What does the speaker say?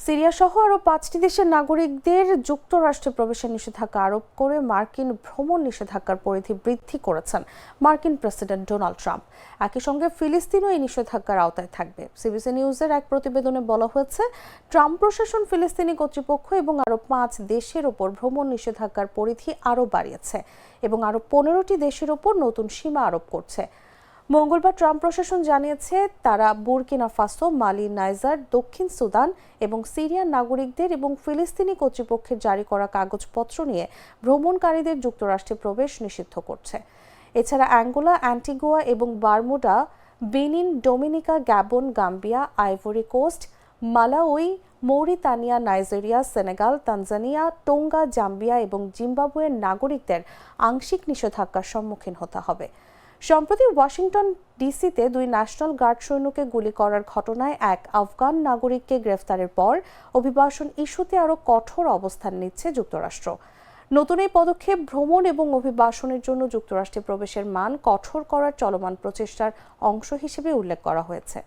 Syria সহ আরও 5টি দেশের নাগরিকদের যুক্তরাষ্ট্রে প্রবেশের নিষেধাজ্ঞা আরোপ করে মার্কিন ভ্রমণ নিষেধাজ্ঞার পরিধি বৃদ্ধি করেছেন মার্কিন প্রেসিডেন্ট ডোনাল্ড ট্রাম্প। একই সঙ্গে ফিলিস্তিনও এই নিষেধাজ্ঞার আওতায় থাকবে। সিবিসি নিউজের এক প্রতিবেদনে বলা হয়েছে, ট্রাম্প প্রশাসন ফিলিস্তিনি কর্তৃপক্ষ এবং আরও 5 দেশের ওপর ভ্রমণ নিষেধাজ্ঞার পরিধি আরও বাড়িয়েছে এবং আরও 15টি দেশের ওপর নতুন সীমা আরোপ করছে। মঙ্গলবার ট্রাম্প প্রশাসন জানিয়েছে, তারা বুরকিনা ফাসো, মালি, নাইজার, দক্ষিণ সুদান এবং সিরিয়ার নাগরিকদের এবং ফিলিস্তিনি কর্তৃপক্ষের জারি করা কাগজপত্র নিয়ে ভ্রমণকারীদের যুক্তরাষ্ট্রে প্রবেশ নিষিদ্ধ করছে। এছাড়া অ্যাঙ্গোলা, অ্যান্টিগুয়া এবং Bermuda, Benin, Dominica, Gabon, Gambia, Ivory Coast, Malawi, Mauritania, Nigeria, Senegal, Tanzania, Tonga, Zambia এবং জিম্বাবুয়ের নাগরিকদের আংশিক নিষেধাজ্ঞার সম্মুখীন হতে হবে। সম্প্রতি ওয়াশিংটন ডিসিতে 2 ন্যাশনাল গার্ড সৈন্যকে গুলি করার ঘটনায় এক আফগান নাগরিককে গ্রেফতারের পর অভিবাসন ইস্যুতে আরও কঠোর অবস্থান নিচ্ছে যুক্তরাষ্ট্র। নতুন এই পদক্ষেপ ভ্রমণ এবং অভিবাসনের জন্য যুক্তরাষ্ট্রে প্রবেশের মান কঠোর করার চলমান প্রচেষ্টার অংশ হিসেবে উল্লেখ করা হয়েছে।